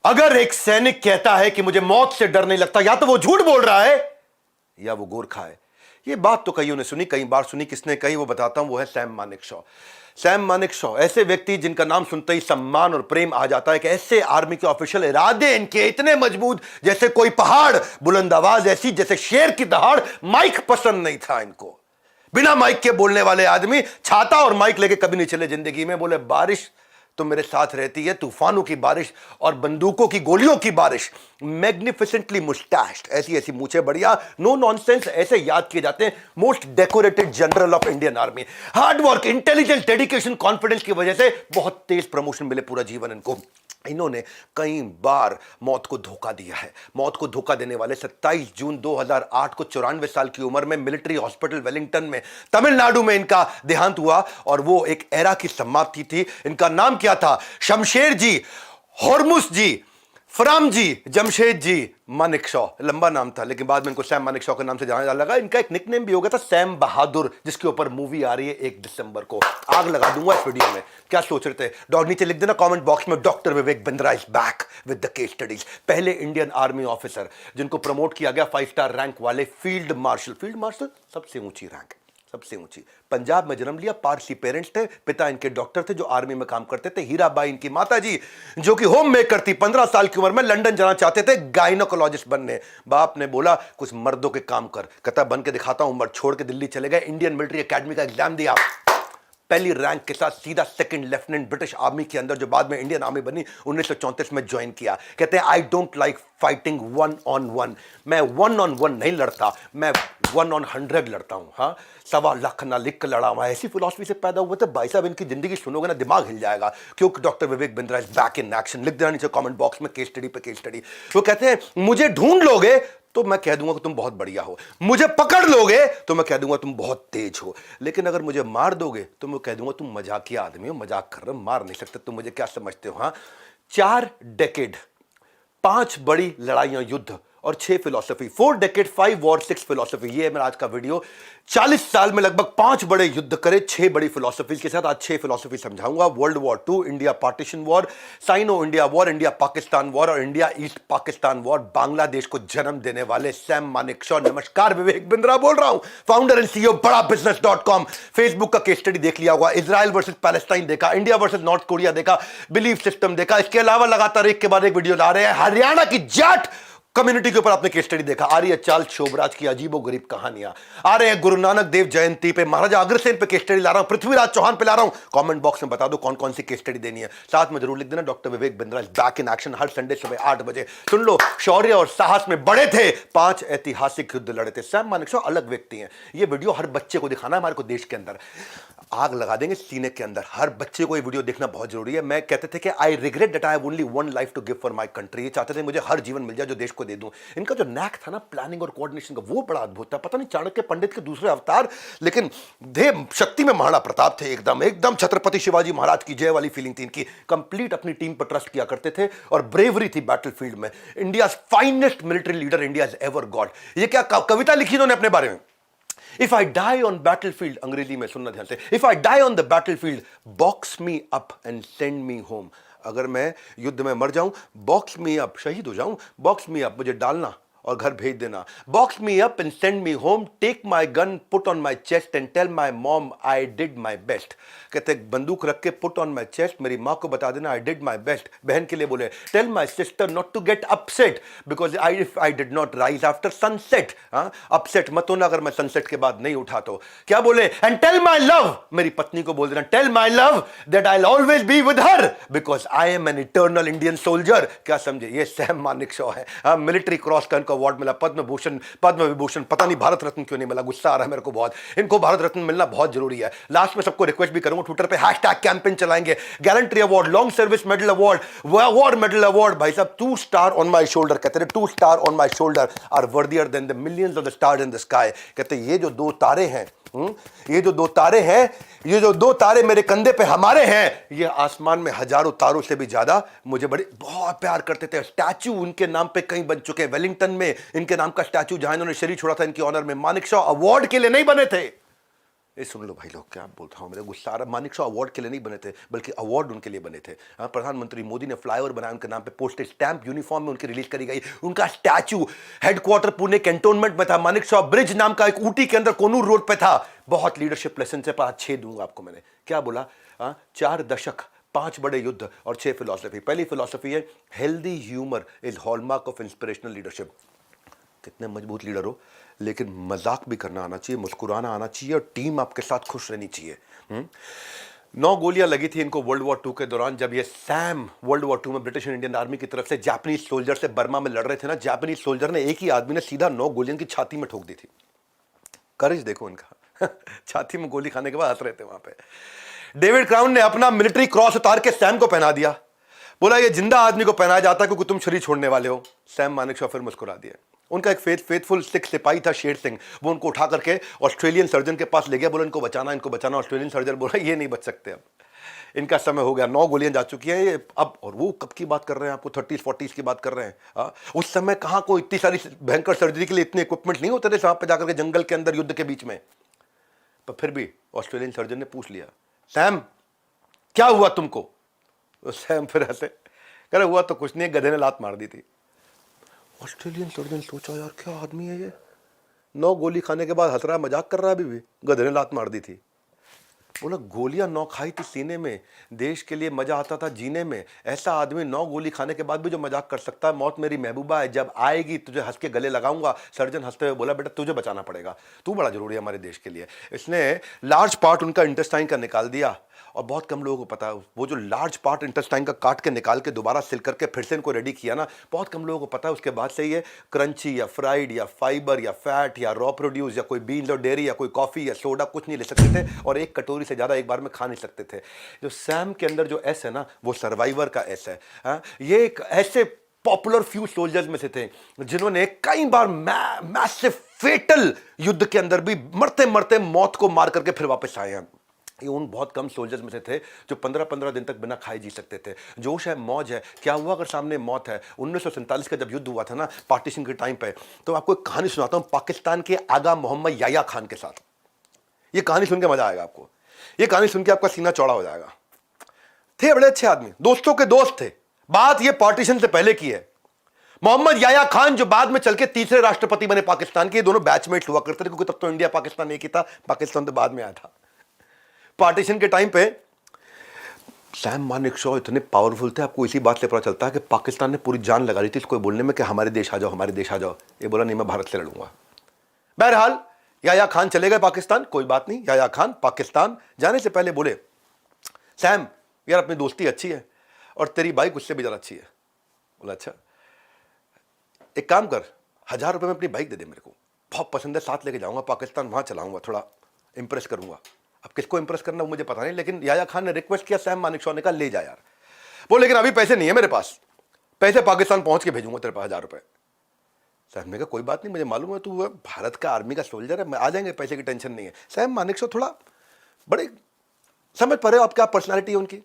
अगर एक सैनिक कहता है कि मुझे मौत से डर नहीं लगता, या तो वो झूठ बोल रहा है या वो गोरखा है। ये बात तो कईयों ने सुनी, कई बार सुनी। किसने कही वो बताता हूं, वो है सैम मानेकशॉ। सैम मानेकशॉ ऐसे व्यक्ति जिनका नाम सुनते ही सम्मान और प्रेम आ जाता है कि ऐसे आर्मी के ऑफिशियल इरादे इनके इतने मजबूत जैसे कोई पहाड़, बुलंद आवाज ऐसी जैसे शेर की दहाड़। माइक पसंद नहीं था इनको। बिना माइक के बोलने वाले आदमी छाता और माइक लेके कभी नहीं चले जिंदगी में। बोले बारिश तो मेरे साथ रहती है, तूफानों की बारिश और बंदूकों की गोलियों की बारिश। मैग्निफिसेंटली मुस्टैश्ड, ऐसी ऐसी मूछे बढ़िया, नो नॉनसेंस, ऐसे याद किए जाते हैं most decorated general of Indian army. Hard work, intelligence, dedication, confidence की वजह से बहुत तेज प्रमोशन मिले पूरा जीवन इनको। इन्होंने कई बार मौत को धोखा दिया है। मौत को धोखा देने वाले 27 जून 2008 को 94 साल की उम्र में मिलिट्री हॉस्पिटल वेलिंगटन में तमिलनाडु में इनका देहांत हुआ। और वो एक एरा की समाप्ति थी। इनका नाम क्या था? शमशेर जी, होर्मुस जी, फराम जी, जमशेद जी मानेकशॉ। लंबा नाम था लेकिन बाद में इनको सैम मानेकशॉ के नाम से जाना लगा। इनका एक निकनेम भी हो गया था सैम बहादुर, जिसके ऊपर मूवी आ रही है 1 दिसंबर को। आग लगा दूंगा इस वीडियो में। क्या सोच रहे थे? डॉग नीचे लिख देना कमेंट बॉक्स में, doctor Vivek Bindra is back with the case studies. पहले इंडियन आर्मी ऑफिसर जिनको प्रमोट किया गया 5 स्टार रैंक वाले फील्ड मार्शल। फील्ड मार्शल सबसे ऊंची रैंक, सबसे ऊंची। पंजाब में जन्म लिया, पारसी पेरेंट्स थे, पिता इनके डॉक्टर थे जो आर्मी में काम करते थे। हीराबाई इनकी माता जी जो कि होम मेकर थी। 15 साल की उम्र में लंदन जाना चाहते थे गायनोकोलॉजिस्ट बनने। बाप ने बोला कुछ मर्दों के काम कर, कहता बन के दिखाता हूं। मर्द छोड़ के दिल्ली चले गए, इंडियन मिलिट्री एकेडमी का एग्जाम दिया। पहली रैंक के साथ सीधा सेकंड लेफ्टिनेंट ब्रिटिश आर्मी के अंदर, जो बाद में इंडियन आर्मी बनी, 1934 में ज्वाइन किया। कहते हैं I don't like fighting 1-on-1। मैं 1-on-1 नहीं लड़ता, मैं 1-on-100 लड़ता हूं। हाँ, 1.25 लाख ना लिख कर लड़ा हुआ। ऐसी फिलॉसफी से पैदा हुए थे भाई साहब। इनकी जिंदगी सुनोगे ना दिमाग हिल जाएगा। क्योंकि doctor Vivek Bindra is back in action. लिख देना नीचे कमेंट बॉक्स में केस स्टडी पे केस स्टडी। वो कहते हैं मुझे ढूंढ लोगे तो मैं कह दूंगा कि तुम बहुत बढ़िया हो, मुझे पकड़ लोगे तो मैं कह दूंगा तुम बहुत तेज हो, लेकिन अगर मुझे मार दोगे तो मैं कह दूंगा तुम मजाकिया आदमी हो, मजाक कर रहे हो, मार नहीं सकते, तुम मुझे क्या समझते हो? हाँ, 4 डेकेड, 5 बड़ी लड़ाइयां, युद्ध और 6 फिलॉसफी। 4 decade, 5 war, 6 philosophy. ये है मेरा आज का वीडियो। 40 साल में लगभग 5 बड़े युद्ध करे 6 बड़ी फिलॉसफी के साथ। आज 6 फिलॉसफी समझाऊंगा। World war 2, India partition war, sino India war, India Pakistan war और India east Pakistan war. Bangladesh को जन्म देने वाले सैम मानेकशॉ। नमस्कार, विवेक बिंद्रा बोल रहा हूं, फाउंडर एंड सीईओ बड़ा business.com। फेसबुक का केस स्टडी देख लिया होगा, इजराइल वर्सेस पैलेस्टाइन देखा, इंडिया वर्सेस नॉर्थ कोरिया देखा, बिलीफ सिस्टम देखा। इसके अलावा लगातार एक के बाद एक वीडियो ला रहे हैं। हरियाणा की जाट कम्युनिटी के ऊपर आपने केस स्टडी देखा। आ रही है चार्ल्स शोभराज की अजीबो गरीब कहानियां। आ रहे हैं गुरु नानक देव जयंती पे, महाराजा अग्रसेन पे केस स्टडी ला रहा हूं, पृथ्वीराज चौहान पे ला रहा हूं। कमेंट बॉक्स में बता दो कौन कौन सी केस स्टडी देनी है। साथ में जरूर लिख देना doctor Vivek Bindra is back in action. Her Sunday सुबह 8 बजे सुन लो। शौर्य और साहस में बड़े थे, 5 ऐतिहासिक युद्ध लड़े थे। सैम मानेकशॉ अलग व्यक्ति हैं। ये वीडियो हर बच्चे को दिखाना है हमारे को देश के अंदर। आग लगा देंगे सीने के अंदर। हर बच्चे को ये वीडियो देखना बहुत जरूरी है। मैं कहते थे कि I regret that I have only one life to give for my country. ये चाहते थे मुझे हर जीवन मिल जाए जो देश को दे दूं। इनका जो नैक था ना प्लानिंग और कोऑर्डिनेशन का, वो बड़ा अद्भुत था। पता नहीं चाणक्य पंडित के दूसरे अवतार, लेकिन थे शक्ति में महाराणा प्रताप थे। एकदम एकदम छत्रपति शिवाजी महाराज की जय वाली फीलिंग थी इनकी। कंप्लीट अपनी टीम पर ट्रस्ट किया करते थे और ब्रेवरी थी बैटलफील्ड में। India finest military leader India has ever got. ये क्या कविता लिखी इन्होंने अपने बारे में? If I die on battlefield, अंग्रेजी में सुनना ध्यान से, If I die on the battlefield, box me up and send me home। अगर मैं युद्ध में मर जाऊं, बॉक्स मी अप, शहीद हो जाऊं, बॉक्स मी अप, मुझे डालना और घर भेज देना। Box me up and send me home, take my gun, put on my chest and tell my mom I did my best. कहते बंदूक रख के पुट ऑन माई चेस्ट, मेरी माँ को बता देना आई डिड माई बेस्ट। बहन के लिए बोले tell my sister not to get upset because I did not rise after sunset. Upset मत होना अगर मैं सनसेट के बाद नहीं उठा तो। क्या बोले? एंड टेल माई लव, मेरी पत्नी को बोल देना tell my love that I always be with her because I am an eternal Indian soldier. क्या समझे? ये सैम मानेकशॉ है। मिलिट्री क्रॉस का अवार्ड मिला, पद्म भूषण, पद्म विभूषण, पता नहीं भारत रत्न क्यों नहीं मिला। गुस्सा आ रहा है मेरे को बहुत। इनको भारत रत्न मिलना बहुत जरूरी है। लास्ट में सबको रिक्वेस्ट भी करूंगा, ट्विटर पे हैशटैग कैंपेन चलाएंगे। Gallantry award, long service medal award, war medal award. भाई साहब 2 स्टार ऑन माय शोल्डर, कहते हैं 2 star on my shoulder are worthier than the millions of the stars in the sky. कहते ये जो 2 तारे हैं, ये जो 2 तारे हैं, ये जो 2 तारे मेरे कंधे पे हमारे हैं, ये आसमान में हजारों तारों से भी ज्यादा मुझे बड़े बहुत प्यार करते थे। स्टैचू उनके नाम पे कहीं बन चुके हैं। वेलिंगटन में इनके नाम का स्टैचू जहां इन्होंने शरीर छोड़ा था इनके ऑनर में। मानेकशॉ अवार्ड के लिए नहीं बने थे, ये सुन लो भाई लोग, क्या बोलता हूँ, मेरे गुस्सा आ रहा। मानिक शॉ अवार्ड के लिए नहीं बने थे, बल्कि अवार्ड उनके लिए बने थे। हाँ, प्रधानमंत्री मोदी ने फ्लाईओवर बनाया उनके नाम पे, पोस्टेज स्टैंप यूनिफॉर्म में उनकी रिलीज करी गई, उनका स्टैचू हेडक्वार्टर पुणे कैंटोनमेंट में था। मानिक शॉ ब्रिज नाम का एक ऊटी के अंदर कोनूर रोड पे था। बहुत लीडरशिप लेसन से 5-6 दूंगा आपको। मैंने क्या बोला? 4 दशक, 5 बड़े युद्ध और 6 फिलॉसफी। पहली फिलॉसफी है healthy humour is hallmark of inspirational leadership. कितने मजबूत लीडर हो, लेकिन मजाक भी करना आना चाहिए, मुस्कुराना आना चाहिए, और टीम आपके साथ खुश रहनी चाहिए। 9 गोलियां लगी थी इनको वर्ल्ड वॉर 2 के दौरान, जब ये सैम वर्ल्ड वॉर 2 में ब्रिटिश इंडियन आर्मी की तरफ से जापानीज सोल्जर से बर्मा में लड़ रहे थे ना, जापानीज सोल्जर ने, एक ही आदमी ने सीधा 9 गोलियां की छाती में ठोक दी थी। करेज देखो इनका। छाती में गोली खाने के बाद हंस रहे थे वहां पे। डेविड क्राउन ने अपना मिलिट्री क्रॉस उतार के सैम को पहना दिया, बोला ये जिंदा आदमी को पहनाया जाता क्योंकि तुम शरीर छोड़ने वाले हो। सैम मानेकशॉ फिर मुस्कुरा दिया। उनका एक फेथफुल सिख सिपाही था शेर सिंह, वो उनको उठा करके ऑस्ट्रेलियन सर्जन के पास ले गया, बोला इनको बचाना, इनको बचाना। ऑस्ट्रेलियन सर्जन बोला ये नहीं बच सकते, अब इनका समय हो गया, 9 गोलियां जा चुकी हैं ये अब। और वो कब की बात कर रहे हैं, आपको 30s 40s की बात कर रहे हैं। उस समय कहां कोई इतनी सारी भयंकर सर्जरी के लिए इतने इक्विपमेंट नहीं होते थे वहां पे जाकर के जंगल के अंदर युद्ध के बीच में। पर फिर भी ऑस्ट्रेलियन सर्जन ने पूछ लिया, सैम क्या हुआ तुमको? तो सैम फिर ऐसे कह रहे, हुआ तो कुछ नहीं, गधे ने लात मार दी थी। ऑस्ट्रेलियन सर्जन सोचा, यार क्या आदमी है ये, 9 गोली खाने के बाद हंस रहा है, मजाक कर रहा है, अभी भी गधे ने लात मार दी थी। बोला गोलियां 9 खाई थी सीने में, देश के लिए मजा आता था जीने में। ऐसा आदमी 9 गोली खाने के बाद भी जो मजाक कर सकता है, मौत मेरी महबूबा है, जब आएगी तुझे हंस के गले लगाऊंगा। सर्जन हंसते हुए बोला, बेटा तुझे बचाना पड़ेगा, तू बड़ा जरूरी है हमारे देश के लिए। इसने लार्ज पार्ट उनका इंटेस्टाइन का निकाल दिया, और बहुत कम लोगों को पता है वो जो लार्ज पार्ट इंटेस्टाइन का काट के निकाल के दोबारा सिल करके फिर से इनको रेडी किया ना, बहुत कम लोगों को पता है। उसके बाद से ये क्रंची या फ्राइड या फाइबर या फैट या रॉ प्रोड्यूस या कोई बीन्स और डेयरी या कोई कॉफी या सोडा कुछ नहीं ले सकते थे, और एक कटोरी से ज्यादा एक बार में खा नहीं सकते थे। जो सैम के अंदर जो एस है ना, वो सर्वाइवर का एस है। ये एक ऐसे पॉपुलर फ्यू सोल्जर्स में से थे जिन्होंने कई बार मैसिव फेटल युद्ध के अंदर भी मरते मरते मौत को मार करके फिर वापस आए हैं। ये उन बहुत कम सोल्जर्स में से थे जो 15-15 दिन तक बिना खाए जी सकते थे। जोश है, मौज है, क्या हुआ अगर सामने मौत है। 1947 का जब युद्ध हुआ था ना, पार्टीशन के टाइम पे, तो आपको एक कहानी सुनाता हूं पाकिस्तान के आगा मोहम्मद याया खान के साथ। ये कहानी सुन के मजा आएगा आपको, ये कहानी सुन के आपका सीना चौड़ा हो जाएगा। थे बड़े अच्छे आदमी, दोस्तों के दोस्त थे। बात ये पार्टीशन से पहले की है। मोहम्मद याया खान जो बाद में चल के तीसरे राष्ट्रपति बने पाकिस्तान के, दोनों बैचमेट हुआ करते थे, क्योंकि तब तो इंडिया पाकिस्तान एक ही था, पाकिस्तान तो बाद में आया था। पार्टीशन के टाइम पे सैम मानेकशॉ इतने पावरफुल थे, आपको इसी बात से पता चलता है कि पाकिस्तान ने पूरी जान लगा दी थी इसको बोलने में कि हमारे देश आ जाओ, हमारे देश आ जाओ। ये बोला नहीं, मैं भारत से लड़ूंगा। बहरहाल याया खान चले गए पाकिस्तान, कोई बात नहीं। याया खान पाकिस्तान जाने से पहले बोले, सैम यार अपनी दोस्ती अच्छी है और तेरी बाइक उससे भी ज्यादा अच्छी है। बोला अच्छा, एक काम कर, 1000 रुपये में अपनी बाइक दे दे मेरे को, बहुत पसंद है, साथ लेके जाऊंगा पाकिस्तान, वहां चलाऊंगा, थोड़ा इंप्रेस करूंगा। अब किसको इंप्रेस करना वो मुझे पता नहीं, लेकिन याया खान ने रिक्वेस्ट किया, सैम मानेकशॉ ने कहा ले जा यार। वो लेकिन अभी पैसे नहीं है मेरे पास, पैसे पाकिस्तान पहुंच के भेजूंगा तेरे पास 1000 रुपये। सैम ने कहा कोई बात नहीं, मुझे मालूम है तू भारत का आर्मी का सोल्जर है, मैं आ जाएंगे, पैसे की टेंशन नहीं है। सैम मानेकशॉ थोड़ा बड़े समझ पा रहे हो आप क्या पर्सनैलिटी है उनकी।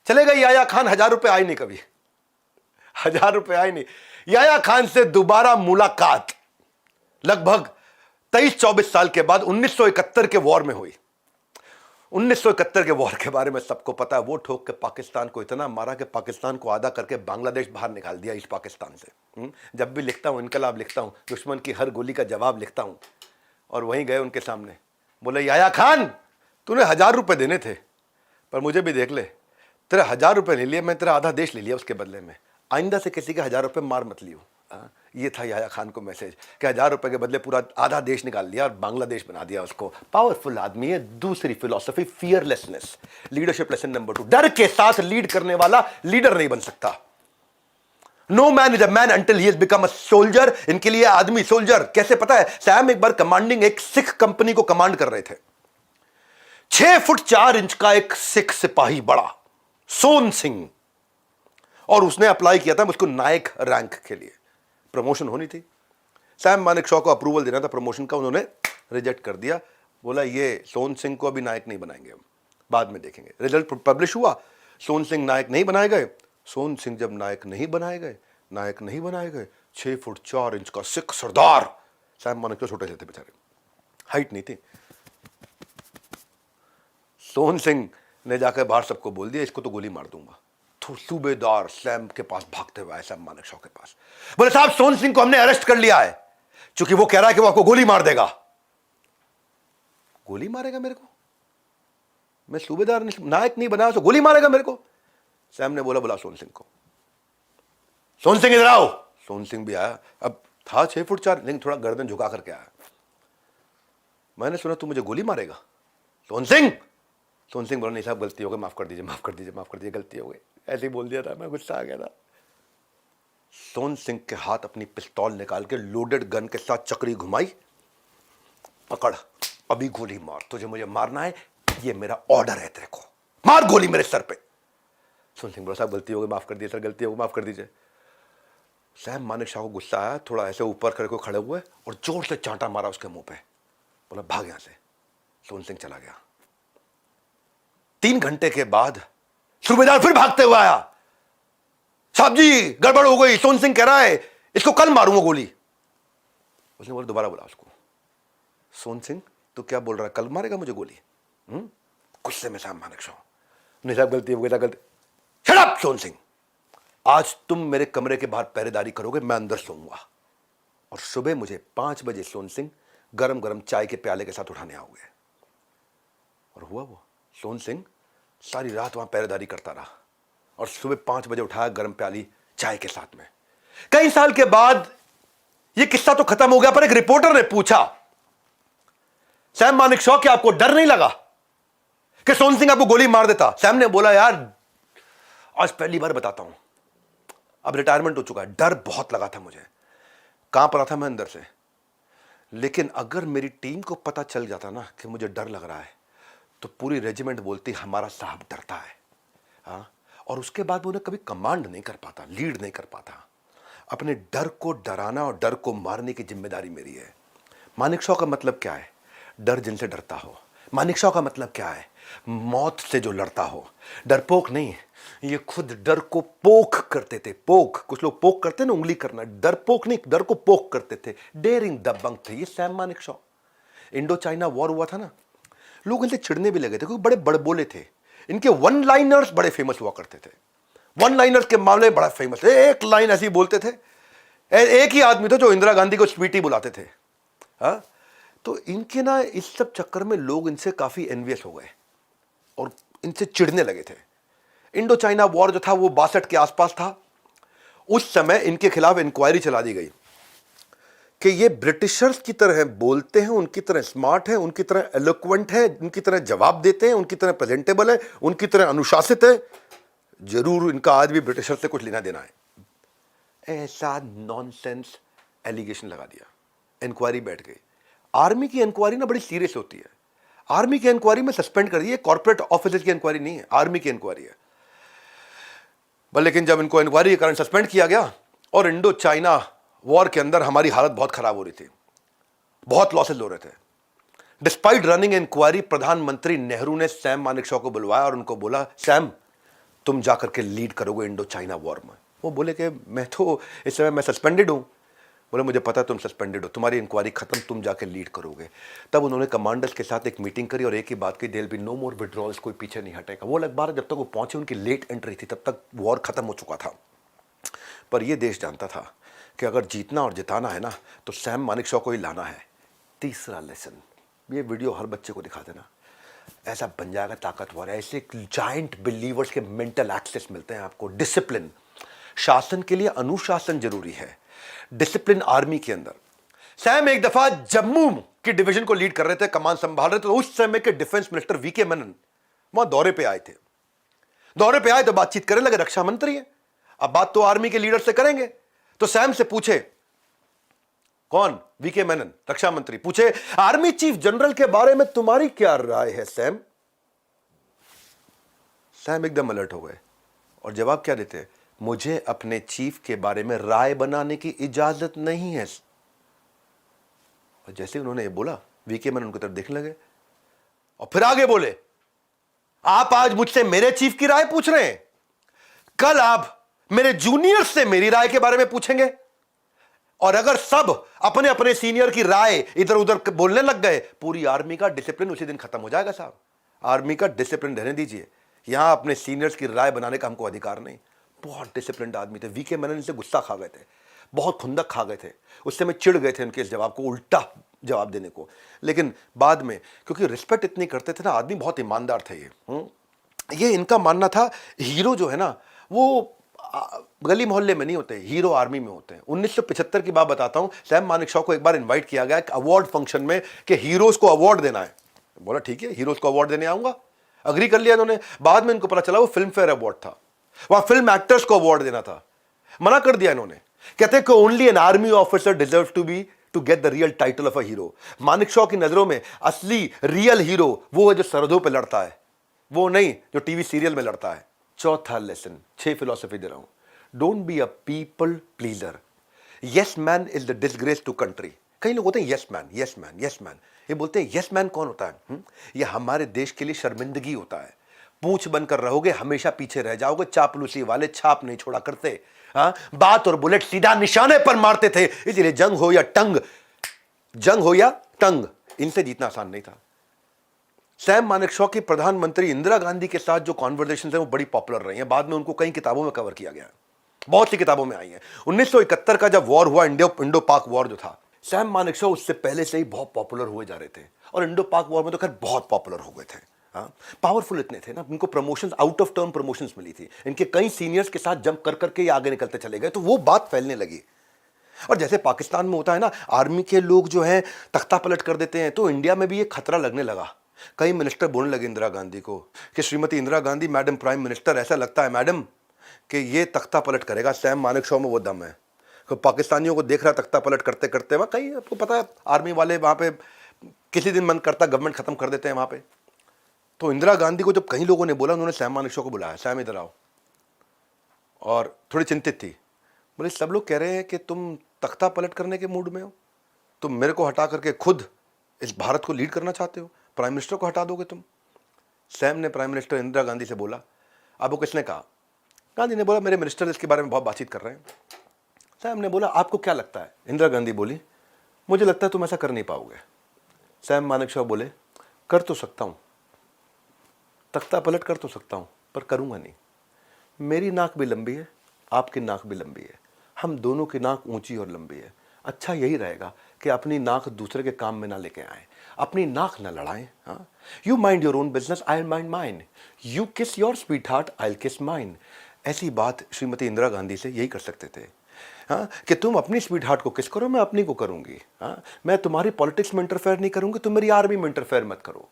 चले गए याया खान, 1000 रुपये आए नहीं, कभी 1000 रुपये आए नहीं। याया खान से दोबारा मुलाकात लगभग 23-24 साल के बाद 1971 के वॉर में हुई। 1971 के वॉर के बारे में सबको पता है। वो ठोक के पाकिस्तान को इतना मारा कि पाकिस्तान को आधा करके बांग्लादेश बाहर निकाल दिया इस पाकिस्तान से। जब भी लिखता हूं इनकलाब लिखता हूं, दुश्मन की हर गोली का जवाब लिखता हूं। और वहीं गए उनके सामने, बोले याया खान तूने 1000 रुपये देने थे, पर मुझे भी देख ले, तेरे 1000 रुपये ले लिए, मैं तेरा आधा देश ले लिया उसके बदले में। आइंदा से किसी के 1000 रुपये मार मत लियो। ये था याया खान को मैसेज कि 1000 रुपये के बदले पूरा आधा देश निकाल लिया और बांग्लादेश बना दिया उसको। पावरफुल आदमी है। दूसरी philosophy fearlessness, leadership lesson number 2, डर के साथ लीड करने वाला लीडर नहीं बन सकता। No man is a man until he has become a soldier. इनके लिए आदमी सोल्जर कैसे पता है? सैम एक बार कमांडिंग एक सिख कंपनी को कमांड कर रहे थे। 6 फुट 4 इंच का एक सिख सिपाही बड़ा, सोन सिंह, और उसने अप्लाई किया था उसको नायक रैंक के लिए, प्रमोशन होनी थी। सैम मानेकशॉ को अप्रूवल देना था प्रमोशन का, उन्होंने रिजेक्ट कर दिया। बोला ये सोन सिंह को अभी नायक नहीं बनाएंगे, हम बाद में देखेंगे। रिजल्ट पब्लिश हुआ, सोन सिंह नायक नहीं बनाए गए। सोन सिंह जब नायक नहीं बनाए गए, 6 फुट 4 इंच का सिख सरदार, सैम मानेकशॉ छोटे से थे बेचारे, हाइट नहीं थी, सोहन सिंह ने जाकर बाहर सबको बोल दिया इसको तो गोली मार दूंगा। तो सूबेदार सैम के पास भागते हुए आए, सैम मानेकशॉ के पास, बोले साहब सोहन सिंह को हमने अरेस्ट कर लिया है, क्योंकि वो कह रहा है कि वो आपको गोली मार देगा। गोली मारेगा मेरे को? मैं सूबेदार नायक नहीं बना, तो गोली मारेगा मेरे को? सैम ने बोला बुला सोहन सिंह को। सोहन सिंह इधर आओ। सोहन सिंह भी आया। अब था 6 फुट 4, लेकिन थोड़ा गर्दन झुका करके आया। मैंने सुना तू मुझे गोली मारेगा सोहन सिंह? सोहन सिंह बोला नहीं साहब गलती हो गई, माफ कर दीजिए, माफ कर दीजिए, माफ कर दीजिए, गलती हो गई, ऐसे ही बोल दिया था, मैं गुस्सा आ गया था। सोहन सिंह के हाथ अपनी पिस्तौल निकाल के लोडेड गन के साथ चक्री घुमाई, पकड़ अभी गोली मार, तुझे मुझे मारना है, ये मेरा ऑर्डर है, तेरे को मार गोली मेरे सर पे। सोहन सिंह बोला साहब गलती हो गई, माफ कर दीजिए सर, गलती हो गई, माफ कर दीजिए। सैम मानेकशॉ को गुस्सा आया, थोड़ा ऐसे ऊपर करके खड़े हुए और जोर से चांटा मारा उसके मुंह पे, बोला भाग यहां से। सोहन सिंह चला गया। 3 घंटे के बाद सूबेदार फिर भागते हुए आया, साहब जी गड़बड़ हो गई, सोहन सिंह कह रहा है इसको कल मारूंगा गोली। उसने बोला दोबारा बोला उसको, सोहन सिंह तू क्या बोल रहा है, कल मारेगा मुझे गोली? गुस्से में सैम मानेकशॉ, नहीं साहब गलती हो गई, गलती। शट अप सोहन सिंह, आज तुम मेरे कमरे के बाहर पहरेदारी करोगे, मैं अंदर सोऊंगा, और सुबह मुझे 5 बजे सोहन सिंह गरम गरम चाय के प्याले के साथ उठाने आओगे। और हुआ वो, सोहन सिंह सारी रात वहां पहरेदारी करता रहा और सुबह 5 बजे उठाया गरम प्याली चाय के साथ में। कई साल के बाद यह किस्सा तो खत्म हो गया, पर एक रिपोर्टर ने पूछा सैम मानेकशॉ क्या आपको डर नहीं लगा कि सोहन सिंह आपको गोली मार देता? सैम ने बोला यार आज पहली बार बताता हूं, अब रिटायरमेंट हो चुका है, डर बहुत लगा था मुझे, कांप रहा था मैं अंदर से, लेकिन अगर मेरी टीम को पता चल जाता ना कि मुझे डर लग रहा है तो पूरी रेजिमेंट बोलती हमारा साहब डरता है। हाँ, और उसके बाद वो उन्हें कभी कमांड नहीं कर पाता, लीड नहीं कर पाता। अपने डर को डराना और डर को मारने की जिम्मेदारी मेरी है। मानेकशॉ का मतलब क्या है? डर जिनसे डरता हो। मानेकशॉ का मतलब क्या है? मौत से जो लड़ता हो। डरपोक नहीं, ये खुद डर को पोक करते थे। पोक, कुछ लोग पोक करते ना, उंगली करना, डरपोक नहीं, डर को पोक करते थे, डेयरिंग दबंग थे ये Sam Manekshaw. Indo China war हुआ था ना, लोग इनसे चिढ़ने भी लगे थे क्योंकि बड़े बड़बोले थे। इनके वन लाइनर्स बड़े फेमस हुआ करते थे, वन लाइनर्स के मामले बड़ा फेमस थे। एक लाइन ऐसी बोलते थे, एक ही आदमी था जो इंदिरा गांधी को स्वीटी बुलाते थे। हाँ, तो इनके ना इस सब चक्कर में लोग इनसे काफी एनवियस हो गए और इनसे चिढ़ने लगे थे। इंडो चाइना वॉर जो था वो 62 के आसपास था। उस समय इनके खिलाफ इंक्वायरी चला दी गई कि ये ब्रिटिशर्स की तरह बोलते हैं, उनकी तरह स्मार्ट है, उनकी तरह एलोक्वेंट है, उनकी तरह जवाब देते हैं, उनकी तरह प्रेजेंटेबल है, उनकी तरह अनुशासित है, जरूर इनका आज भी ब्रिटिशर्स से कुछ लेना देना है। ऐसा नॉनसेंस एलिगेशन लगा दिया, इंक्वायरी बैठ गई। आर्मी की इंक्वायरी ना बड़ी सीरियस होती है। आर्मी की इंक्वायरी में सस्पेंड कर दिए, कॉर्पोरेट ऑफिसर्स की इंक्वायरी नहीं है, आर्मी की इंक्वायरी है। लेकिन जब इनको इंक्वायरी के कारण सस्पेंड किया गया और इंडो चाइना वॉर के अंदर हमारी हालत बहुत खराब हो रही थी, बहुत लॉसेस हो रहे थे, डिस्पाइट रनिंग इंक्वायरी प्रधानमंत्री नेहरू ने सैम मानेकशॉ को बुलवाया और उनको बोला सैम तुम जाकर के लीड करोगे इंडो चाइना वॉर में। वो बोले कि मैं तो इस समय मैं सस्पेंडेड हूं। बोले मुझे पता है तुम सस्पेंडेड हो, तुम्हारी इंक्वायरी खत्म, तुम जाके लीड करोगे। तब उन्होंने कमांडर्स के साथ एक मीटिंग करी और एक ही बात की, there will be no more withdrawals, कोई पीछे नहीं हटेगा। वो लगभग जब तक वो पहुंचे, उनकी लेट एंट्री थी, तब तक वॉर खत्म हो चुका था। पर यह देश जानता था कि अगर जीतना और जिताना है ना तो सैम मानेकशॉ को ही लाना है। तीसरा लेसन, ये वीडियो हर बच्चे को दिखा देना, ऐसा बन जाएगा ताकतवर। ऐसे जायंट बिलीवर्स के मेंटल एक्सेस मिलते हैं आपको। डिसिप्लिन, शासन के लिए अनुशासन जरूरी है, डिसिप्लिन आर्मी के अंदर। सैम एक दफा जम्मू की डिवीजन को लीड कर रहे थे, कमान संभाल रहे थे, तो उस समय के डिफेंस मिनिस्टर वीके मेनन वहां दौरे पे आए थे। दौरे पे आए तो बातचीत करने लगे, रक्षा मंत्री है, अब बात तो आर्मी के लीडर से करेंगे। तो सैम से पूछे, कौन? वीके मेनन, रक्षा मंत्री, पूछे आर्मी चीफ जनरल के बारे में तुम्हारी क्या राय है सैम? सैम एकदम अलर्ट हो गए और जवाब क्या देते? मुझे अपने चीफ के बारे में राय बनाने की इजाजत नहीं है। और जैसे उन्होंने ये बोला, वीके मेनन उनकी तरफ देखने लगे और फिर आगे बोले, आप आज मुझसे मेरे चीफ की राय पूछ रहे हैं, कल आप मेरे जूनियर से मेरी राय के बारे में पूछेंगे। और अगर सब अपने अपने सीनियर की राय इधर उधर बोलने लग गए, पूरी आर्मी का डिसिप्लिन उसी दिन खत्म हो जाएगा साहब। आर्मी का डिसिप्लिन रहने दीजिए, यहां अपने सीनियर्स की राय बनाने का हमको अधिकार नहीं। बहुत डिसिप्लिन आदमी थे। वीके मेनन से गुस्सा खा गए थे, बहुत खुंदक खा गए थे, उससे में चिढ़ गए थे उनके इस जवाब को, उल्टा जवाब देने को। लेकिन बाद में क्योंकि रिस्पेक्ट इतनी करते थे ना, आदमी बहुत ईमानदार थे ये इनका मानना था हीरो जो है ना वो गली मोहल्ले में नहीं होते, हीरो आर्मी में होते हैं। 1975 की बात बताता हूं, सैम मानेकशॉ को एक बार इनवाइट किया गया एक अवार्ड फंक्शन में कि हीरोज को अवार्ड देना है। बोला ठीक है, हीरोज को अवार्ड देने आऊंगा। अग्री कर लिया इन्होंने। बाद में इनको पता चला वो फिल्म फेयर अवार्ड था, वहां फिल्म एक्टर्स को अवार्ड देना था, मना कर दिया इन्होंने। कहते कि only an army officer deserve to get the real title of a hero. Manekshaw की नजरों में असली रियल हीरो वो है जो सरहदों पे लड़ता है, वो नहीं जो टीवी सीरियल में लड़ता है। चौथा लेसन, 6 फिलॉसफी दे रहा हूं। Don't be a people pleaser. Yes man is the disgrace to country. कई लोग होते हैं yes man, yes man, yes man. ये बोलते हैं यस मैन कौन होता है? ये हमारे देश के लिए शर्मिंदगी होता है। पूंछ बनकर रहोगे, हमेशा पीछे रह जाओगे। चापलूसी वाले छाप नहीं छोड़ा करते। हाँ, बात और बुलेट सीधा निशाने पर मारते थे। इसलिए जंग हो या टंग, इनसे जीतना आसान नहीं था। सैम मानेकशॉ की प्रधानमंत्री इंदिरा गांधी के साथ जो कॉन्वर्सेशन है वो बड़ी पॉपुलर रही हैं। बाद में उनको कई किताबों में कवर किया गया, बहुत सी किताबों में आई है। 1971 का जब वॉर हुआ, इंडो पाक वॉर जो था, सैम मानेकशॉ उससे पहले से ही बहुत पॉपुलर हुए जा रहे थे। और इंडो पाक वॉर में तो खैर बहुत पॉपुलर हो गए थे। हाँ, पावरफुल इतने थे ना, इनको promotions, out of term promotions मिली थी। इनके कई सीनियर्स के साथ जंप कर करके ये आगे निकलते चले गए, तो वो बात फैलने लगी। और जैसे पाकिस्तान में होता है ना, आर्मी के लोग जो हैं तख्ता पलट कर देते हैं, तो इंडिया में भी ये खतरा लगने लगा। कई मिनिस्टर बोलने लगे इंदिरा गांधी को कि Shrimati Indira Gandhi, madam prime minister, ऐसा लगता है मैडम कि ये तख्ता पलट करेगा। सैम मानेकशॉ में वो दम है। तो पाकिस्तानियों को देख रहा तख्ता पलट करते करते, वहाँ कई, आपको पता है आर्मी वाले वहाँ पे किसी दिन मन करता गवर्नमेंट खत्म कर देते हैं वहाँ पे। तो इंदिरा गांधी को जब कई लोगों ने बोला, उन्होंने सैम मानेकशॉ को बुलाया, सैम इधर आओ। और थोड़ी चिंतित थी, बोले सब लोग कह रहे हैं कि तुम तख्ता पलट करने के मूड में हो, तुम मेरे को हटा करके खुद इस भारत को लीड करना चाहते हो, प्राइम मिनिस्टर को हटा दोगे तुम। सैम ने प्राइम मिनिस्टर इंदिरा गांधी से बोला। अब वो किसने कहा? गांधी ने बोला मेरे मिनिस्टर इसके बारे में बहुत बातचीत कर रहे हैं। सैम ने बोला आपको क्या लगता है? इंदिरा गांधी बोली मुझे लगता है तुम ऐसा कर नहीं पाओगे। सैम मानेकशॉ बोले कर तो सकता हूं, तख्ता पलट कर तो सकता हूं, पर करूंगा नहीं। मेरी नाक भी लंबी है, आपकी नाक भी लंबी है, हम दोनों की नाक ऊंची और लंबी है। अच्छा यही रहेगा कि अपनी नाक दूसरे के काम में ना लेके आए, अपनी नाक ना लड़ाएं। हाँ, you mind your own business, I mind mine, you kiss your sweetheart, I kiss mine. ऐसी बात श्रीमती इंदिरा गांधी से यही कर सकते थे। हाँ, कि तुम अपनी स्वीट हार्ट को किस करो, मैं अपनी को करूंगी। हाँ, मैं तुम्हारी पॉलिटिक्स में इंटरफेयर नहीं करूंगी, तुम मेरी आर्मी में इंटरफेयर मत करो।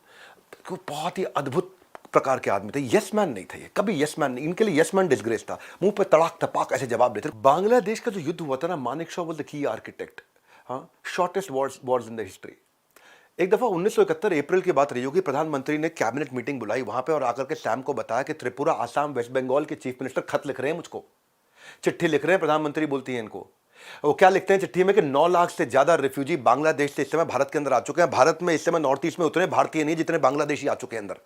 बहुत ही अद्भुत प्रकार के आदमी थे, यस मैन नहीं थे ये, कभी यस मैन नहीं। इनके लिए यस मैन डिसग्रेस था, मुंह पे तड़ाक टपाक ऐसे जवाब देते। बांग्लादेश का जो युद्ध हुआ था ना, Manekshaw was the key architect. हाँ, shortest wars in the history. एक दफा 1971 अप्रैल की बात रही होगी, प्रधानमंत्री ने कैबिनेट मीटिंग बुलाई वहां पे और आकर के सैम को बताया कि त्रिपुरा, आसाम, वेस्ट बंगाल के चीफ मिनिस्टर खत लिख रहे हैं मुझको, चिट्ठी लिख रहे हैं। प्रधानमंत्री बोलती है इनको, वो क्या लिखते हैं चिट्ठी में कि 9 लाख से ज्यादा रिफ्यूजी बांग्लादेश से इस समय भारत के अंदर आ चुके हैं। भारत में इस समय नॉर्थ ईस्ट में उतने भारतीय नहीं जितने बांग्लादेशी आ चुके हैं अंदर,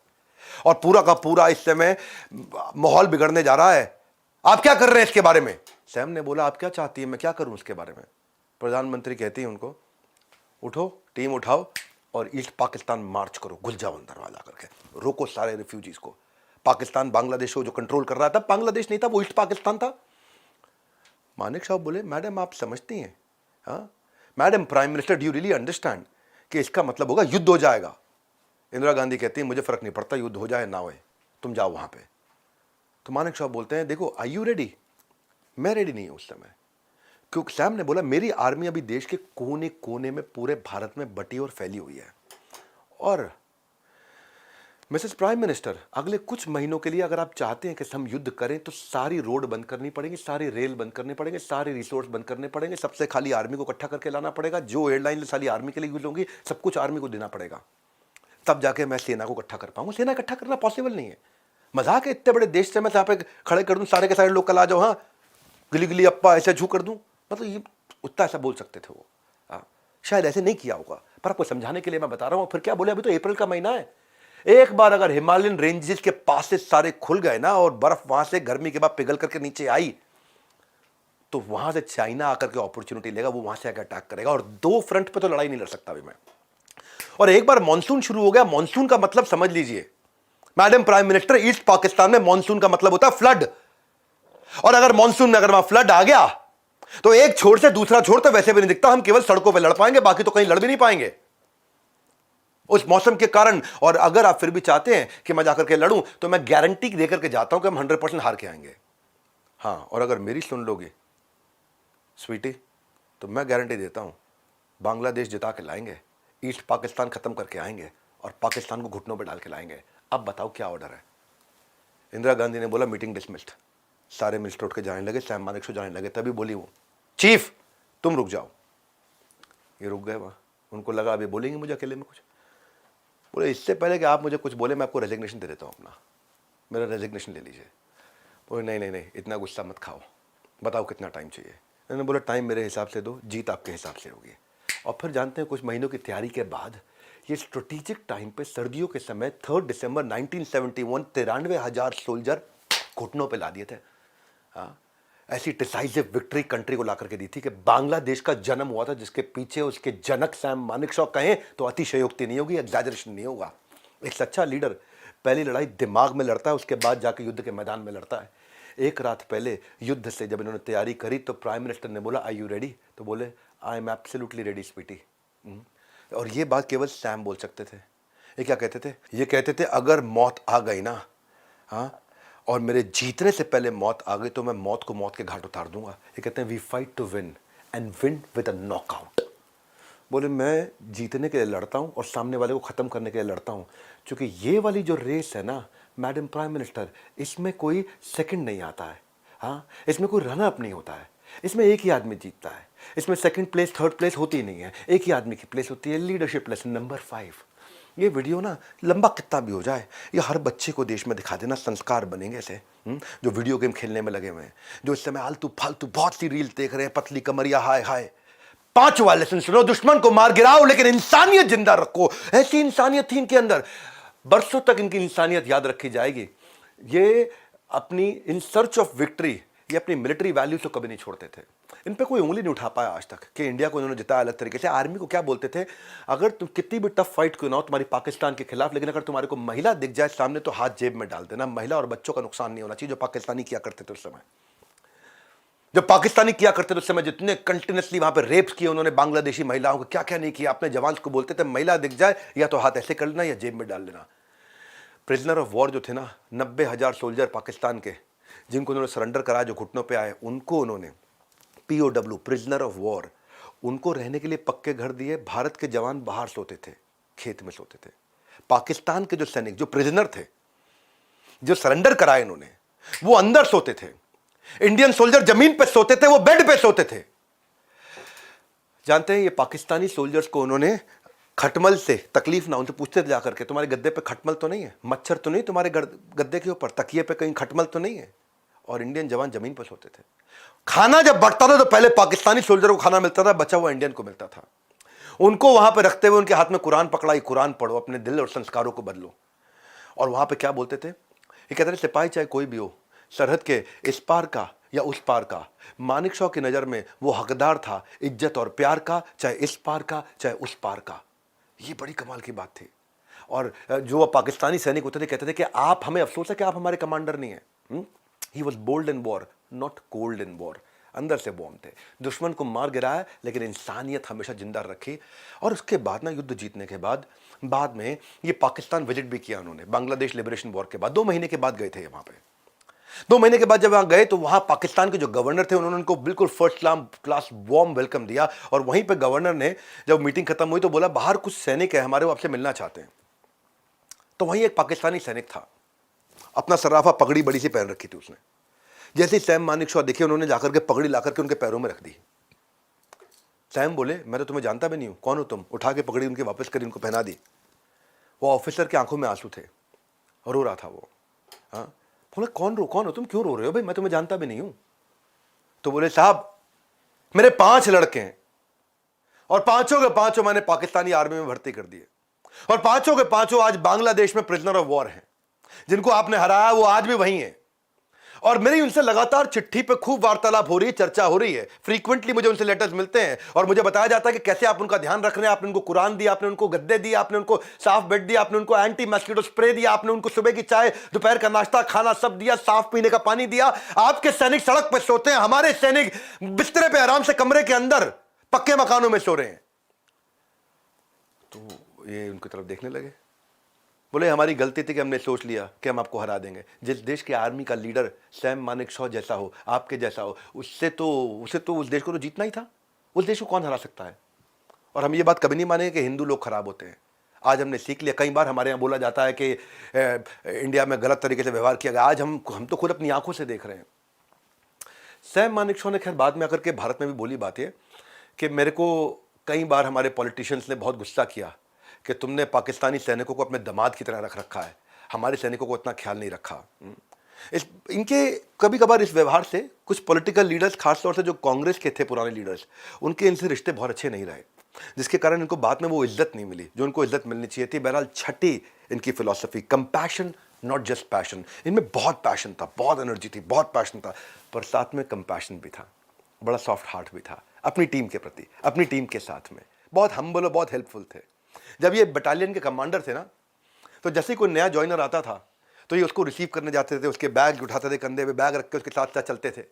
और पूरा का पूरा इस समय माहौल बिगड़ने जा रहा है। आप क्या कर रहे हैं इसके बारे में? सैम ने बोला आप क्या चाहती है, मैं क्या करूं इसके बारे में? प्रधानमंत्री कहती है उनको, उठो, टीम उठाओ और ईस्ट पाकिस्तान मार्च करो, घुल जाओ अंदर वाला करके, रोको सारे रिफ्यूजीज को। पाकिस्तान बांग्लादेश को जो कंट्रोल कर रहा था, बांग्लादेश नहीं था, वो ईस्ट पाकिस्तान था। मानेकशॉ बोले मैडम आप समझती हैं? हाँ madam prime minister, do you really understand कि इसका मतलब होगा युद्ध हो जाएगा? इंदिरा गांधी कहती है मुझे फर्क नहीं पड़ता युद्ध हो जाए ना होए, तुम जाओ वहां पे। तो मानेकशॉ बोलते हैं देखो आर यू रेडी? मैं रेडी नहीं हूं उस समय, क्योंकि सैम ने बोला मेरी आर्मी अभी देश के कोने कोने में पूरे भारत में बटी और फैली हुई है, और मिसेस प्राइम मिनिस्टर अगले कुछ महीनों के लिए अगर आप चाहते हैं कि हम युद्ध करें तो सारी रोड बंद करनी पड़ेगी, सारी रेल बंद करने पड़ेंगे, सारे रिसोर्स बंद करने पड़ेंगे, सबसे खाली आर्मी को इकट्ठा करके लाना पड़ेगा, जो एयरलाइन सारी आर्मी के लिए यूज होंगी सब कुछ आर्मी को देना पड़ेगा, तब जाके मैं सेना को इकट्ठा कर पाऊंगा। सेना इकट्ठा करना पॉसिबल नहीं है, मजाक है। इतने बड़े देश से मैं यहाँ पे खड़े कर दूं, सारे के सारे लोग कल आ जाओ, हाँ गिली गिली अप्पा ऐसे झू कर दूं, मतलब ये उतना ऐसा बोल सकते थे वो। हाँ शायद ऐसे नहीं किया होगा, पर आपको समझाने के लिए मैं बता रहा हूँ। फिर क्या बोले, अभी तो अप्रैल का महीना है, एक बार अगर हिमालयन रेंजेस के पास से सारे खुल गए ना और बर्फ वहां से गर्मी के बाद पिघल करके नीचे आई, तो वहां से चाइना आकर के अपॉर्चुनिटी लेगा, वो वहां से आकर अटैक करेगा, और 2 फ्रंट पे तो लड़ाई नहीं लड़ सकता अभी मैं। और एक बार मॉनसून शुरू हो गया, मॉनसून का मतलब समझ लीजिए, madam prime minister, east Pakistan में मॉनसून का मतलब होता है फ्लड, और अगर मॉनसून में अगर वहां फ्लड आ गया तो एक छोर से दूसरा छोर तो वैसे भी नहीं दिखता, हम केवल सड़कों पे लड़ पाएंगे, बाकी तो कहीं लड़ भी नहीं पाएंगे उस मौसम के कारण। और अगर आप फिर भी चाहते हैं कि मैं जाकर के लड़ूं, तो मैं गारंटी देकर के जाता हूं कि हम 100% हार के आएंगे। हां, और अगर मेरी सुन लोगे स्वीटी, तो मैं गारंटी देता हूं बांग्लादेश जिता के लाएंगे, ईस्ट पाकिस्तान खत्म करके आएंगे और पाकिस्तान को घुटनों पर डाल के लाएंगे। अब बताओ क्या ऑर्डर है? इंदिरा गांधी ने बोला मीटिंग डिसमिस्ड, सारे मिनिस्टर उठ के जाने लगे, सैम मानेकशॉ जाने लगे। तभी बोली वो, चीफ तुम रुक जाओ। ये रुक गए वहां, उनको लगा अभी बोलेंगे मुझे अकेले में कुछ। बोले इससे पहले कि आप मुझे कुछ बोले मैं आपको रेजिग्नेशन दे देता हूं अपना, मेरा रेजिग्नेशन ले लीजिए। बोले नहीं नहीं नहीं, इतना गुस्सा मत खाओ, बताओ कितना टाइम चाहिए। मैंने बोला टाइम मेरे हिसाब से दो, जीत आपके हिसाब से होगी। और फिर जानते हैं कुछ महीनों की तैयारी के बाद ये स्ट्रेटेजिक टाइम पे सर्दियों के समय 3 दिसंबर 1971 93,000 सोल्जर घुटनों पे ला दिए थे। हाँ, ऐसी डिसाइसिव विक्ट्री कंट्री को ला करके दी थी कि बांग्लादेश का जन्म हुआ था, जिसके पीछे उसके जनक सैम मानेकशॉ कहें तो अतिशयोक्ति नहीं होगी, एग्जैजरेशन नहीं होगा। एक सच्चा लीडर पहली लड़ाई दिमाग में लड़ता है, उसके बाद जाके युद्ध के मैदान में लड़ता है। एक रात पहले युद्ध से जब इन्होंने तैयारी करी तो प्राइम मिनिस्टर ने बोला, आर यू रेडी? तो बोले, I am absolutely ready sweetie. और ये बात केवल सैम बोल सकते थे। ये क्या कहते थे? ये कहते थे अगर मौत आ गई ना, हाँ, और मेरे जीतने से पहले मौत आ गई तो मैं मौत को मौत के घाट उतार दूंगा। ये कहते हैं we fight to win and win with a knockout. बोले मैं जीतने के लिए लड़ता हूं और सामने वाले को खत्म करने के लिए लड़ता हूं, क्योंकि ये वाली जो रेस है ना मैडम प्राइम मिनिस्टर, इसमें कोई सेकंड नहीं आता है। हाँ, इसमें कोई रन अप नहीं होता है, इसमें एक ही आदमी जीतता है। इसमें सेकंड प्लेस थर्ड प्लेस होती नहीं है, एक ही आदमी की प्लेस होती है। Leadership lesson number 5। ये वीडियो ना लंबा कितना भी हो जाए, ये हर बच्चे को देश में दिखा देना, संस्कार बनेंगे ऐसे। जो वीडियो गेम खेलने में लगे हुए हैं, जो इस समय आलतू फालतू बहुत सी रील देख रहे हैं, पतली कमरिया हाय हाय। 5वां लेसन सुनो, दुश्मन को मार गिराओ लेकिन इंसानियत जिंदा रखो। ऐसी इंसानियत थी इनके अंदर, बरसों तक इनकी इंसानियत याद रखी जाएगी। ये अपनी इन सर्च ऑफ विक्ट्री, ये अपनी मिलिट्री वैल्यूज तो कभी नहीं छोड़ते थे। इन पे कोई उंगली नहीं उठा पाया आज तक कि इंडिया को इन्होंने जिताया अलग तरीके से। आर्मी को क्या बोलते थे, अगर तुम कितनी भी टफ फाइट क्यों ना हो तुम्हारी पाकिस्तान के खिलाफ, लेकिन अगर तुम्हारे को महिला दिख जाए सामने तो हाथ जेब में डाल देना, महिला और बच्चों का नुकसान नहीं होना चाहिए। जो पाकिस्तानी किया करते थे उस समय, जब पाकिस्तानी किया करते थे उस समय, जितने कंटिन्यूसली वहां पर रेप्स किए उन्होंने बांग्लादेशी महिलाओं को, क्या क्या नहीं किया। अपने जवान को बोलते थे महिला दिख जाए या तो हाथ ऐसे कर लेना या जेब में डाल लेना। प्रिजनर ऑफ वॉर जो थे ना, 90,000 सोल्जर पाकिस्तान के, जिनको उन्होंने सरेंडर कराया, जो घुटनों पे आए, उनको उन्होंने POW प्रिजनर ऑफ वॉर, उनको रहने के लिए पक्के घर दिए। भारत के जवान बाहर सोते थे, खेत में सोते थे। पाकिस्तान के जो सैनिक, जो प्रिजनर थे, जो सरेंडर कराए इन्होंने, वो अंदर सोते थे। इंडियन सोल्जर जमीन पे सोते थे, वो बेड पे सोते थे। जानते हैं ये पाकिस्तानी सोल्जर्स को उन्होंने खटमल से, तकलीफ ना, उनसे पूछते थे जाकर के, तुम्हारे गद्दे पे खटमल तो नहीं है, मच्छर तो नहीं तुम्हारे गद्दे के ऊपर, तकिए पे कहीं खटमल तो नहीं है। और इंडियन जवान जमीन पर सोते थे। खाना जब बढ़ता था तो पहले पाकिस्तानी सोल्जर को खाना मिलता था, बचा हुआ इंडियन को मिलता था। उनको वहां पे रखते हुए उनके हाथ में कुरान पकड़ाई, कुरान पढ़ो, अपने दिल और संस्कारों को बदलो। और वहां पे क्या बोलते थे, ये कहते थे सिपाही चाहे कोई भी हो, सरहद के इस पार का या उस पार का, मानेकशॉ की नजर में वो हकदार था इज्जत और प्यार का, चाहे इस पार का चाहे उस पार का। ये बड़ी कमाल की बात थी। और जो पाकिस्तानी सैनिक होते थे कहते थे कि आप, हमें अफसोस है कि आप हमारे कमांडर नहीं है। He was bold in war, not cold in war. अंदर से बॉम्ब थे, दुश्मन को मार गिराया लेकिन इंसानियत हमेशा जिंदा रखी। और उसके बाद ना, युद्ध जीतने के बाद में ये पाकिस्तान विजिट भी किया उन्होंने, बांग्लादेश लिबरेशन वॉर के बाद 2 महीने के बाद गए थे वहां पे। 2 महीने के बाद जब वहां गए तो वहां पाकिस्तान के जो गवर्नर थे उन्होंने उनको बिल्कुल फर्स्ट क्लास वार्म वेलकम दिया। और वहीं पे गवर्नर ने जब मीटिंग खत्म हुई तो बोला, बाहर कुछ सैनिक है हमारे, वो आपसे मिलना चाहते हैं। तो वहीं एक पाकिस्तानी सैनिक था, अपना सराफा पगड़ी बड़ी सी पहन रखी थी उसने। जैसे ही सैम मानेकशॉ दिखे, उन्होंने जाकर के पगड़ी लाकर के उनके पैरों में रख दी। सैम बोले, मैं तो तुम्हें जानता भी नहीं हूं, कौन हो तुम? उठा के पगड़ी उनके वापस करी, उनको पहना दी। वो ऑफिसर की आंखों में आंसू थे, रो रहा था वो। हाँ, बोले कौन हो तुम, क्यों रो रहे हो भाई, मैं तुम्हें जानता भी नहीं हूं। तो बोले, साहब मेरे 5 लड़के हैं और 5 के 5 मैंने पाकिस्तानी आर्मी में भर्ती कर दिए, और 5 के 5 आज बांग्लादेश में प्रिजनर ऑफ वॉर हैं। जिनको आपने हराया वो आज भी वहीं है। और मेरी उनसे लगातार चिट्ठी पे खूब वार्तालाप हो रही है, चर्चा हो रही है। फ्रीक्वेंटली मुझे उनसे लेटर्स मिलते हैं और मुझे बताया जाता है कि कैसे आप उनका ध्यान रख रहे हैं। आपने उनको कुरान दिया, आपने उनको गद्दे दिए, आपने उनको साफ बेड दिया, आपने उनको एंटी मस्किटो स्प्रे दिया, आपने उनको सुबह की चाय, दोपहर का नाश्ता, खाना सब दिया, साफ पीने का पानी दिया। आपके सैनिक सड़क पर सोते हैं, हमारे सैनिक बिस्तरे पे आराम से कमरे के अंदर पक्के मकानों में सो रहे हैं। तो ये उनकी तरफ देखने लगे, बोले हमारी गलती थी कि हमने सोच लिया कि हम आपको हरा देंगे। जिस देश के आर्मी का लीडर सैम मानेकशॉ जैसा हो, आपके जैसा हो, उसे तो उस देश को तो जीतना ही था। उस देश को कौन हरा सकता है? और हम ये बात कभी नहीं मानेंगे कि हिंदू लोग खराब होते हैं। आज हमने सीख लिया। कई बार हमारे यहाँ बोला जाता है कि इंडिया में गलत तरीके से व्यवहार किया गया। आज हम तो खुद अपनी आंखों से देख रहे हैं। सैम मानेकशॉ ने खैर बाद में आकर के भारत में भी बोली बात है कि मेरे को कई बार हमारे पॉलिटिशियंस ने बहुत गुस्सा किया कि तुमने पाकिस्तानी सैनिकों को अपने दामाद की तरह रख रखा है, हमारे सैनिकों को इतना ख्याल नहीं रखा। इनके कभी कभार इस व्यवहार से कुछ पॉलिटिकल लीडर्स, खासतौर से जो कांग्रेस के थे पुराने लीडर्स, उनके इनसे रिश्ते बहुत अच्छे नहीं रहे, जिसके कारण इनको बाद में वो इज्जत नहीं मिली जो उनको इज्जत मिलनी चाहिए थी। बहरहाल छठी इनकी philosophy, compassion not just passion. इनमें बहुत पैशन था, बहुत एनर्जी थी, बहुत पैशन था, पर साथ में कंपैशन भी था, बड़ा सॉफ्ट हार्ट भी था अपनी टीम के प्रति, अपनी टीम के साथ में बहुत हम्बल और बहुत हेल्पफुल थे। जब ये बटालियन के कमांडर थे ना, तो जैसे ही कोई नया जॉइनर आता था तो ये उसको रिसीव करने जाते थे, उसके बैग उठाते थे, कंधे पे बैग रख के उसके साथ साथ चलते थे।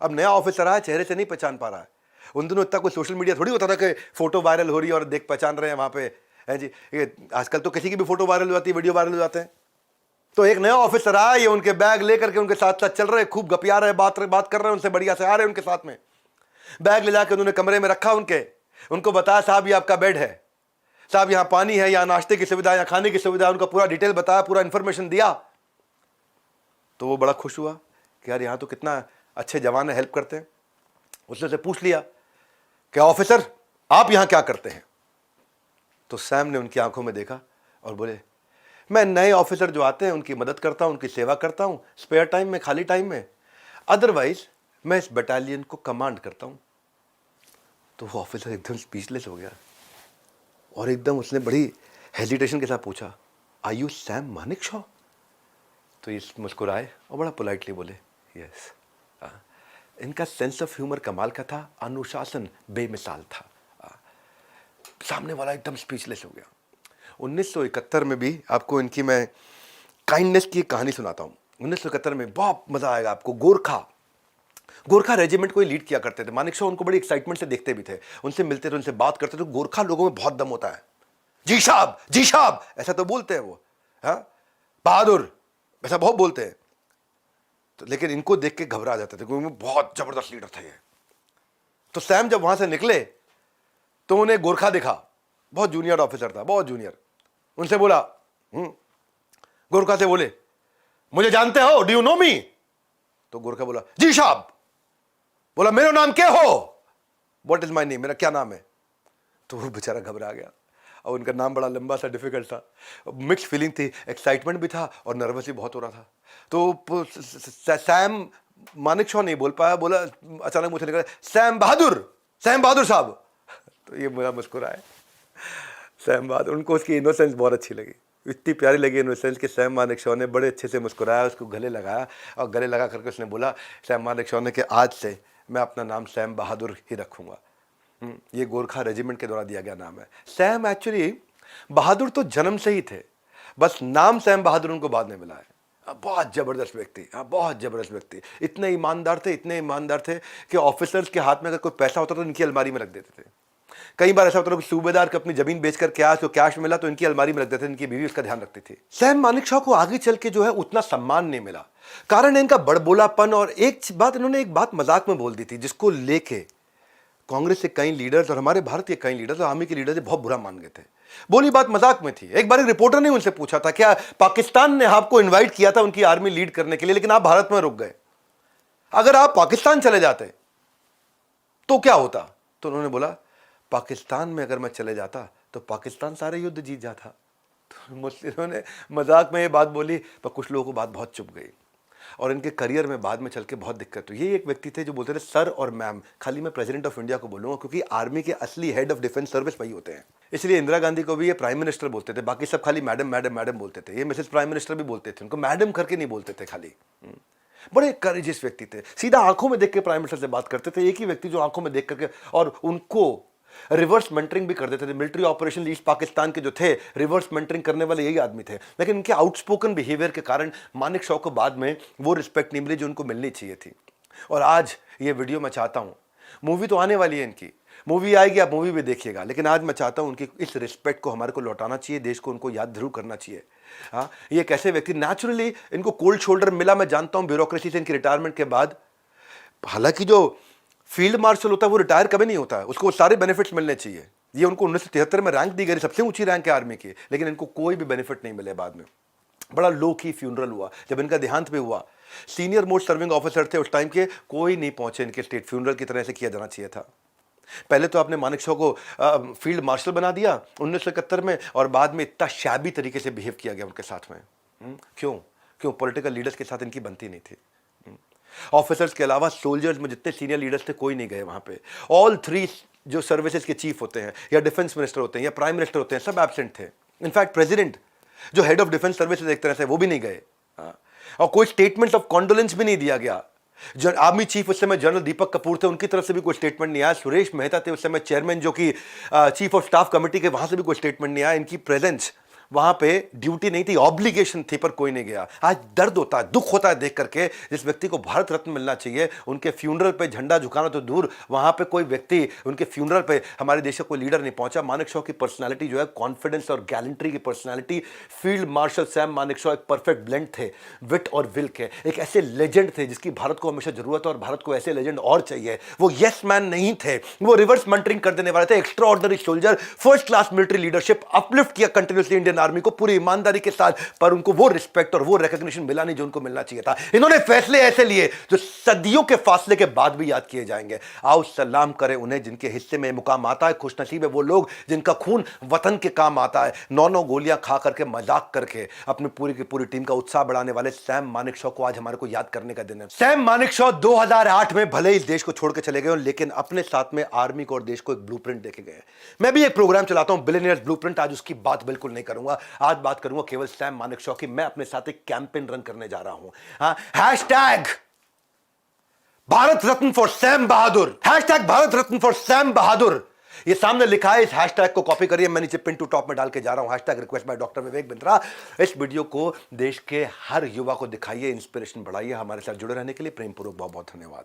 अब नया ऑफिसर आया, चेहरे से नहीं पहचान पा रहा है। उन दिनों इतना कोई सोशल मीडिया थोड़ी होता था कि फोटो वायरल हो रही है और देख पहचान रहे हैं वहाँ पे, है जी। ये आजकल तो किसी की भी फोटो वायरल हो जाती है, वीडियो वायरल हो जाते हैं। तो एक नया ऑफिसर आया, ये उनके बैग लेकर के उनके साथ साथ चल रहे, खूब गपिया रहे, बात कर रहे हैं उनसे, बढ़िया से आ रहे हैं उनके साथ में। बैग ले जाकर उन्होंने कमरे में रखा उनको बताया साहब ये आपका बेड है, साहब यहाँ पानी है, यहाँ नाश्ते की सुविधा, यहाँ खाने की सुविधा, उनका पूरा डिटेल बताया, पूरा इंफॉर्मेशन दिया। तो वो बड़ा खुश हुआ कि यार यहाँ तो कितना अच्छे जवान है, हेल्प करते हैं। उसने से पूछ लिया कि ऑफिसर आप यहाँ क्या करते हैं? तो सैम ने उनकी आंखों में देखा और बोले मैं नए ऑफिसर जो आते हैं उनकी मदद करता हूँ, उनकी सेवा करता हूँ स्पेयर टाइम में, खाली टाइम में, अदरवाइज मैं इस बटालियन को कमांड करता हूँ। तो वो ऑफिसर एकदम स्पीचलेस हो गया और एकदम उसने बड़ी हेजिटेशन के साथ पूछा आर यू सैम मानेकशॉ? तो ये मुस्कुराए और बड़ा पोलाइटली बोले यस। इनका सेंस ऑफ ह्यूमर कमाल का था, अनुशासन बेमिसाल था। सामने वाला एकदम स्पीचलेस हो गया। 1971 में भी आपको इनकी मैं काइंडनेस की एक कहानी सुनाता हूँ। 1971 में बहुत मजा आएगा आपको। गोरखा रेजिमेंट को लीड किया करते थे मानेकशॉ। उनको बड़ी एक्साइटमेंट से देखते भी थे, उनसे मिलते थे, उनसे बात करते थे। गोरखा लोगों में बहुत दम होता है। जी साहब ऐसा तो बोलते हैं वो, हाँ बहादुर ऐसा बहुत बोलते हैं। तो लेकिन इनको देख के घबरा जाते थे क्योंकि बहुत जबरदस्त लीडर थे ये। तो सैम जब वहां से निकले तो उन्हें गोरखा दिखा, बहुत जूनियर ऑफिसर था, बहुत जूनियर। उनसे बोला गोरखा से बोले मुझे जानते हो, डू यू नो मी? तो गोरखा बोला जी साहब। बोला मेरा नाम क्या हो? व्हाट इज माई नेम, मेरा क्या नाम है? तो वो बेचारा घबरा गया और उनका नाम बड़ा लंबा सा, डिफिकल्ट था। मिक्स फीलिंग थी, एक्साइटमेंट भी था और नर्वस भी बहुत हो रहा था। तो सैम मानेकशॉ नहीं बोल पाया, बोला अचानक मुझे निकला सैम बहादुर साहब। तो ये मुझे मुस्कुराए सैम बहादुर। उनको उसकी इनोसेंस बहुत अच्छी लगी, इतनी प्यारी लगी इनोसेंस कि सैम मानेकशॉ ने बड़े अच्छे से मुस्कुराया, उसको गले लगाया और गले लगा करके उसने बोला सैम मानेकशॉ ने कि आज से मैं अपना नाम सैम बहादुर ही रखूंगा। ये गोरखा रेजिमेंट के द्वारा दिया गया नाम है। सैम एक्चुअली बहादुर तो जन्म से ही थे, बस नाम सैम बहादुर उनको बाद में मिला है। बहुत जबरदस्त व्यक्ति, बहुत जबरदस्त व्यक्ति। इतने ईमानदार थे कि ऑफिसर्स के हाथ में अगर कोई पैसा होता तो इनकी अलमारी में रख देते थे। कई बार ऐसा होता था कि सूबेदार को अपनी जमीन बेचकर कैश मिला तो इनकी अलमारी में रख देते थे, इनकी बीवी उसका ध्यान रखती थी। सैम मानेकशॉ को आगे चल के जो है उतना सम्मान नहीं मिला, कारण इनका बड़बोलापन। और इन्होंने एक बात मजाक में बोल दी थी जिसको लेके कांग्रेस के कई लीडर्स और हमारे भारत के कई लीडर्स और आर्मी के लीडर्स बहुत बुरा मान गए थे। बोली बात मजाक में थी। एक बार एक रिपोर्टर ने उनसे पूछा था क्या पाकिस्तान ने आपको इनवाइट किया था उनकी आर्मी लीड करने के लिए, लेकिन आप भारत में रुक गए, अगर आप पाकिस्तान चले जाते तो क्या होता? तो उन्होंने बोला पाकिस्तान में अगर मैं चले जाता तो पाकिस्तान सारे युद्ध जीत जाता। तो मुस्लिमों ने मजाक में ये बात बोली, पर कुछ लोगों को बात बहुत चुभ गई और इनके करियर में बाद में चल के बहुत दिक्कत हुई। ये एक व्यक्ति थे जो बोलते थे सर और मैम, खाली मैं प्रेसिडेंट ऑफ इंडिया को बोलूंगा क्योंकि आर्मी के असली हेड ऑफ डिफेंस सर्विस वही होते हैं। इसलिए इंदिरा गांधी को भी ये प्राइम मिनिस्टर बोलते थे, बाकी सब खाली मैडम मैडम मैडम बोलते थे। ये मिसेस प्राइम मिनिस्टर भी बोलते थे, उनको मैडम करके नहीं बोलते थे खाली। बड़े करेजियस व्यक्ति थे, सीधा आंखों में देख के प्राइम मिनिस्टर से बात करते थे। एक ही व्यक्ति जो आंखों में देख करके और उनको रिवर्स मेंटरिंग भी कर देते थे। मिलिट्री ऑपरेशन ईस्ट पाकिस्तान के जो थे, रिवर्स मेंटरिंग करने वाले यही आदमी थे। लेकिन इनके आउटस्पोकन बिहेवियर के कारण मानेक शॉ को बाद में वो रिस्पेक्ट नहीं मिली जो उनको मिलनी चाहिए थी। और आज ये वीडियो मैं चाहता हूं, मूवी तो आने वाली है इनकी, मूवी आएगी, आप मूवी भी देखिएगा, लेकिन आज मैं चाहता हूं उनकी इस रिस्पेक्ट को हमारे को लौटाना चाहिए, देश को उनको याद जरूर करना चाहिए। हाँ, ये कैसे व्यक्ति, नेचुरली इनको कोल्ड शोल्डर मिला, मैं जानता हूं ब्यूरोक्रेसी से इनकी रिटायरमेंट के बाद। हालांकि जो फील्ड मार्शल होता है वो रिटायर कभी नहीं होता है, उसको सारे बेनिफिट्स मिलने चाहिए। ये उनको 1973 में रैंक दी गई, सबसे ऊंची रैंक है आर्मी की, लेकिन इनको कोई भी बेनिफिट नहीं मिले बाद में। बड़ा लो की फ्यूनरल हुआ, जब इनका देहांत भी हुआ, सीनियर मोस्ट सर्विंग ऑफिसर थे उस टाइम के, कोई नहीं पहुंचे इनके स्टेट फ्यूनरल की तरह से किया जाना चाहिए था। पहले तो आपने मानेक शॉ को फील्ड मार्शल बना दिया 1971 में, और बाद में इतना शैबी तरीके से बिहेव किया गया उनके साथ में। क्यों क्यों पॉलिटिकल लीडर्स के साथ इनकी बनती नहीं थी। ऑफिसर्स के अलावा सोल्जर्स में जितने सीनियर लीडर्स थे कोई नहीं गए वहां पे। ऑल थ्री जो सर्विसेज के चीफ होते हैं, या डिफेंस मिनिस्टर होते हैं, या प्राइम मिनिस्टर होते हैं, सब एब्सेंट थे। इनफैक्ट प्रेसिडेंट जो हेड ऑफ डिफेंस सर्विसेज एक तरह से, वो भी नहीं गए। और कोई स्टेटमेंट ऑफ कॉन्डोलेंस भी नहीं दिया गया। आर्मी चीफ उस समय जनरल दीपक कपूर थे, उनकी तरफ से भी कोई स्टेटमेंट नहीं आया। सुरेश मेहता थे उस समय चेयरमैन, जो कि चीफ ऑफ स्टाफ कमेटी के, वहां से भी कोई स्टेटमेंट नहीं आया। इनकी प्रेजेंस वहां पे ड्यूटी नहीं थी, ऑब्लिगेशन थी, पर कोई नहीं गया। आज दर्द होता है, दुख होता है देख करके, जिस व्यक्ति को भारत रत्न मिलना चाहिए, उनके फ्यूनरल पे झंडा झुकाना तो दूर, वहां पे कोई व्यक्ति, उनके फ्यूनरल पे हमारे देश का कोई लीडर नहीं पहुंचा। मानेक शॉ की पर्सनालिटी जो है, कॉन्फिडेंस और गैलेंट्री की personality, field marshal Sam Manek Shaw एक परफेक्ट ब्लेंड थे, विट और विल के। एक ऐसे लेजेंड थे जिसकी भारत को हमेशा जरूरत है, और भारत को ऐसे लेजेंड और चाहिए। वो यस मैन नहीं थे, वो रिवर्स मेंटरिंग कर देने वाले थे। Extra ordinary soldier, first class military leadership, uplift किया कंटिन्यूसली इंडियन आर्मी को पूरी ईमानदारी के साथ, पर उनको वो रिस्पेक्ट और वो रिकॉग्निशन मिला नहीं जो उनको मिलना चाहिए था। इन्होंने फैसले ऐसे लिए जो सदियों के फासले के बाद भी याद किए जाएंगे। आओ सलाम करें उन्हें जिनके हिस्से में मुकाम आता है। खुशनसीब है वो लोग जिनका खून वतन के काम आता है। 9 गोलियां खा करके, मजाक करके अपनी पूरी की पूरी टीम का उत्साह बढ़ाने वाले सैम मानेक शॉ को आज हमारे को याद करने का दिन है। सैम मानेक शॉ 2008 में भले ही इस देश को छोड़ के चले गए, लेकिन अपने साथ में आर्मी को और देश को एक ब्लूप्रिंट देके गए। मैं भी एक प्रोग्राम चलाता हूं, बिलियनियर्स ब्लूप्रिंट, आज उसकी बात बिल्कुल नहीं करूंगा। आज बात करूंगा केवल सैम मानेक शॉ की। मैं अपने साथ एक कैंपेन रन करने जा रहा हूं। हाँ, hashtag Bharat Ratna for Sam Bahadur, hashtag Bharat Ratna for Sam Bahadur. ये सामने लिखा है, इस हैशटैग को कॉपी करिए, मैं नीचे पिन टू टॉप में डाल के जा रहा हूं। Hashtag request by doctor Vivek Bindra. इस वीडियो को देश के हर युवा को दिखाइए, इंस्पिरेशन बढ़ाइए। हमारे साथ जुड़े रहने के लिए प्रेमपूर्वक बहुत बहुत धन्यवाद।